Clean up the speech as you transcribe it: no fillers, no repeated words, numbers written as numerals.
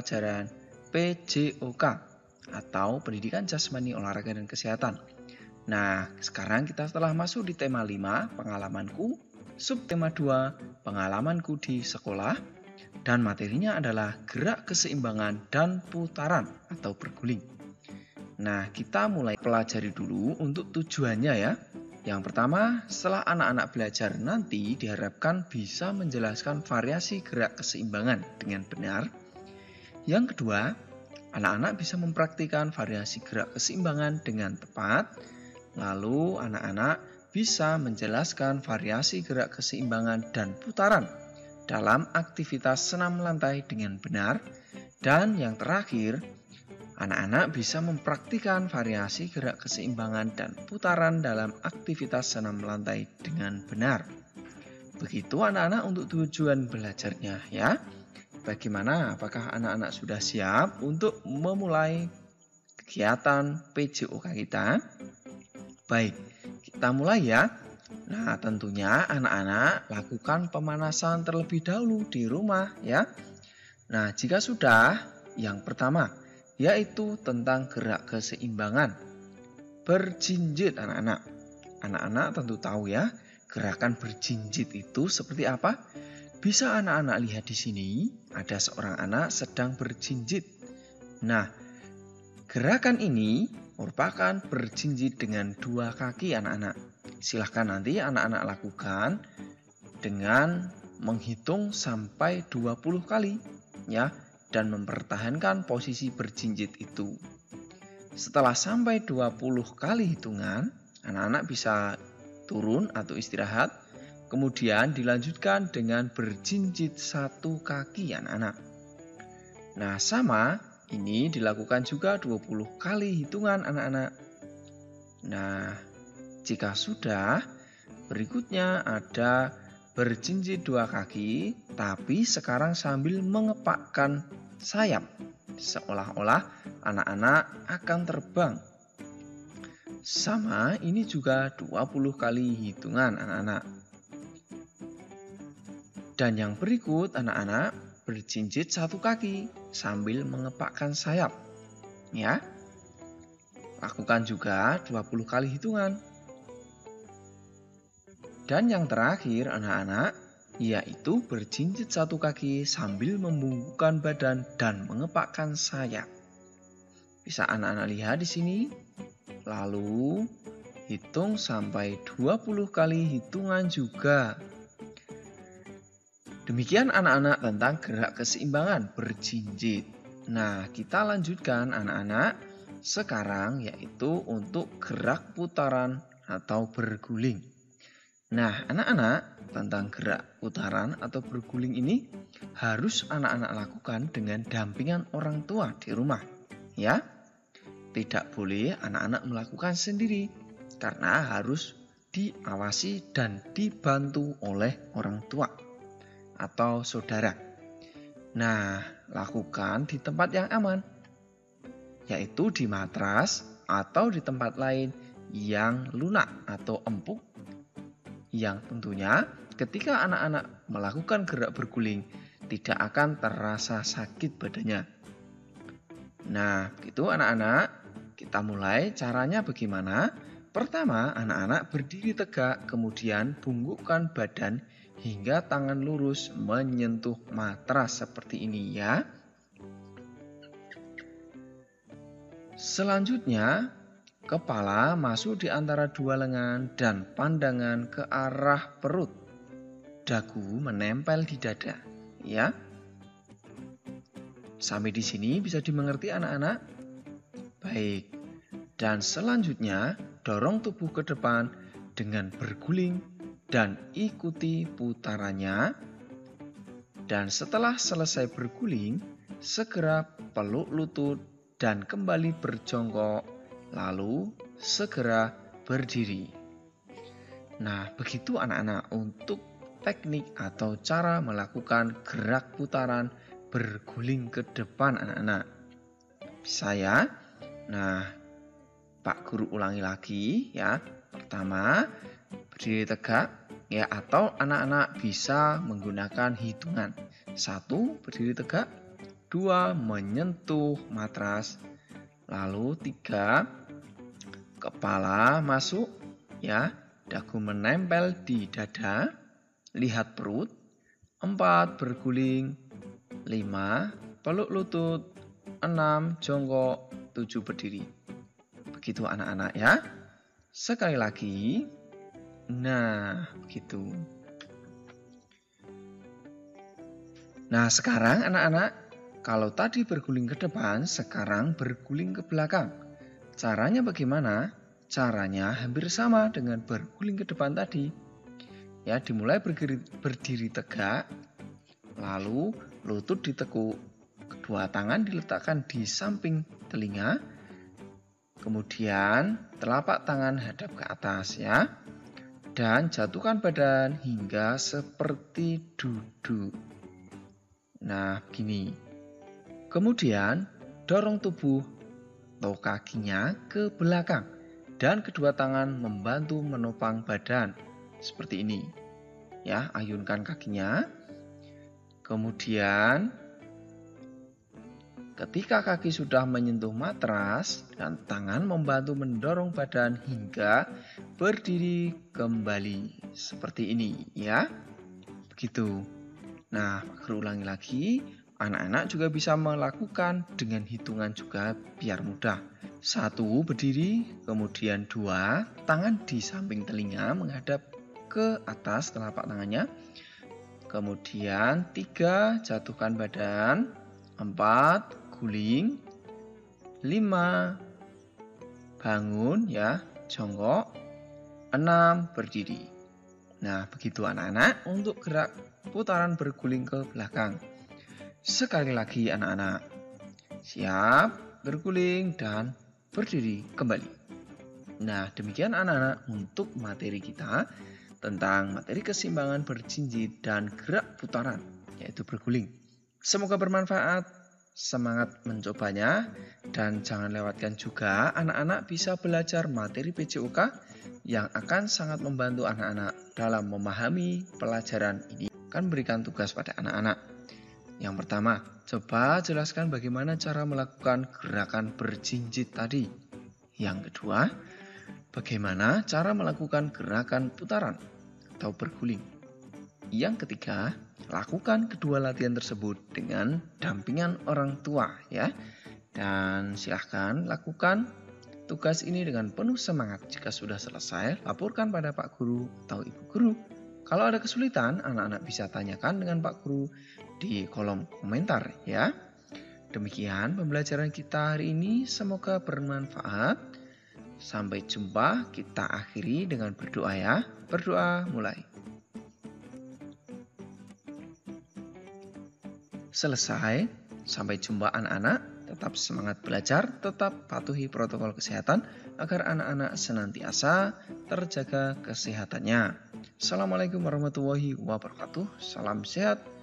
pelajaran PJOK atau Pendidikan Jasmani Olahraga dan Kesehatan. Nah, sekarang kita telah masuk di tema 5, pengalamanku, subtema 2, pengalamanku di sekolah, dan materinya adalah gerak keseimbangan dan putaran atau berguling. Nah, kita mulai pelajari dulu untuk tujuannya ya. Yang pertama, setelah anak-anak belajar nanti diharapkan bisa menjelaskan variasi gerak keseimbangan dengan benar. Yang kedua, anak-anak bisa mempraktikkan variasi gerak keseimbangan dengan tepat. Lalu anak-anak bisa menjelaskan variasi gerak keseimbangan dan putaran dalam aktivitas senam lantai dengan benar. Dan yang terakhir, anak-anak bisa mempraktikkan variasi gerak keseimbangan dan putaran dalam aktivitas senam lantai dengan benar. Begitu anak-anak untuk tujuan belajarnya ya. Bagaimana? Apakah anak-anak sudah siap untuk memulai kegiatan PJOK kita? Baik, kita mulai ya. Nah, tentunya anak-anak lakukan pemanasan terlebih dahulu di rumah ya. Nah, jika sudah, yang pertama yaitu tentang gerak keseimbangan. Berjinjit anak-anak. Anak-anak tentu tahu ya, gerakan berjinjit itu seperti apa? Bisa anak-anak lihat di sini, ada seorang anak sedang berjinjit. Nah, gerakan ini merupakan berjinjit dengan 2 kaki anak-anak. Silahkan nanti anak-anak lakukan dengan menghitung sampai 20 kali ya. Dan mempertahankan posisi berjinjit itu. Setelah sampai 20 kali hitungan, anak-anak bisa turun atau istirahat. Kemudian dilanjutkan dengan berjinjit 1 kaki anak-anak. Nah, sama ini dilakukan juga 20 kali hitungan anak-anak. Nah, jika sudah, berikutnya ada berjinjit 2 kaki, tapi sekarang sambil mengepakkan sayap, seolah-olah anak-anak akan terbang. Sama, ini juga 20 kali hitungan anak-anak. Dan yang berikut, anak-anak berjinjit 1 kaki sambil mengepakkan sayap. Ya, lakukan juga 20 kali hitungan. Dan yang terakhir anak-anak, yaitu berjinjit 1 kaki sambil membungkukkan badan dan mengepakkan sayap. Bisa anak-anak lihat di sini. Lalu hitung sampai 20 kali hitungan juga. Demikian anak-anak tentang gerak keseimbangan berjinjit. Nah, kita lanjutkan anak-anak sekarang yaitu untuk gerak putaran atau berguling. Nah, anak-anak tentang gerak putaran atau berguling ini harus anak-anak lakukan dengan dampingan orang tua di rumah. Ya, tidak boleh anak-anak melakukan sendiri karena harus diawasi dan dibantu oleh orang tua atau saudara. Nah, lakukan di tempat yang aman, yaitu di matras atau di tempat lain yang lunak atau empuk. Yang tentunya ketika anak-anak melakukan gerak berguling tidak akan terasa sakit badannya. Nah, begitu anak-anak, kita mulai caranya bagaimana? Pertama, anak-anak berdiri tegak, kemudian bungkukkan badan hingga tangan lurus menyentuh matras seperti ini ya. Selanjutnya, kepala masuk di antara 2 lengan dan pandangan ke arah perut. Dagu menempel di dada, ya. Sampai di sini bisa dimengerti anak-anak? Baik. Dan selanjutnya, dorong tubuh ke depan dengan berguling dan ikuti putarannya. Dan setelah selesai berguling, segera peluk lutut dan kembali berjongkok, lalu segera berdiri. Nah, begitu anak-anak untuk teknik atau cara melakukan gerak putaran berguling ke depan anak-anak. Bisa ya? Nah, Pak Guru ulangi lagi ya. Pertama, berdiri tegak ya, atau anak-anak bisa menggunakan hitungan. 1, berdiri tegak. 2. Menyentuh matras. Lalu 3. Kepala masuk, ya, dagu menempel di dada, lihat perut. 4. Berguling. 5. Peluk lutut. 6. Jongkok. 7. Berdiri. Begitu anak-anak ya. Sekali lagi. Nah, begitu. Nah, sekarang anak-anak, kalau tadi berguling ke depan, sekarang berguling ke belakang. Caranya bagaimana? Caranya hampir sama dengan berguling ke depan tadi. Ya, dimulai berdiri tegak, lalu lutut ditekuk, kedua tangan diletakkan di samping telinga, kemudian telapak tangan hadap ke atas ya. Dan jatuhkan badan hingga seperti duduk. Nah, begini. Kemudian dorong tubuh atau kakinya ke belakang dan kedua tangan membantu menopang badan seperti ini. Ya, ayunkan kakinya. Kemudian ketika kaki sudah menyentuh matras dan tangan membantu mendorong badan hingga berdiri kembali seperti ini ya. Begitu. Nah, ulangi lagi. Anak-anak juga bisa melakukan dengan hitungan juga biar mudah. 1. Berdiri, kemudian 2. Tangan di samping telinga menghadap ke atas telapak tangannya. Kemudian 3. Jatuhkan badan. 4. Guling. 5. Bangun ya, jongkok. 6. Berdiri. Nah, begitu anak-anak untuk gerak putaran berguling ke belakang. Sekali lagi anak-anak. Siap, berguling dan berdiri kembali. Nah, demikian anak-anak untuk materi kita tentang materi keseimbangan berjinjit dan gerak putaran, yaitu berguling. Semoga bermanfaat, semangat mencobanya, dan jangan lewatkan juga anak-anak bisa belajar materi PJOK yang akan sangat membantu anak-anak dalam memahami pelajaran ini. Akan berikan tugas pada anak-anak. Yang pertama, coba jelaskan bagaimana cara melakukan gerakan berjinjit tadi. Yang kedua, bagaimana cara melakukan gerakan putaran atau berguling. Yang ketiga, lakukan kedua latihan tersebut dengan dampingan orang tua ya. Dan silahkan lakukan tugas ini dengan penuh semangat. Jika sudah selesai, laporkan pada Pak Guru atau Ibu Guru. Kalau ada kesulitan, anak-anak bisa tanyakan dengan Pak Guru di kolom komentar ya. Demikian pembelajaran kita hari ini, semoga bermanfaat. Sampai jumpa, kita akhiri dengan berdoa ya. Berdoa mulai. Selesai, sampai jumpa anak-anak. Tetap semangat belajar, tetap patuhi protokol kesehatan agar anak-anak senantiasa terjaga kesehatannya. Assalamualaikum warahmatullahi wabarakatuh. Salam sehat.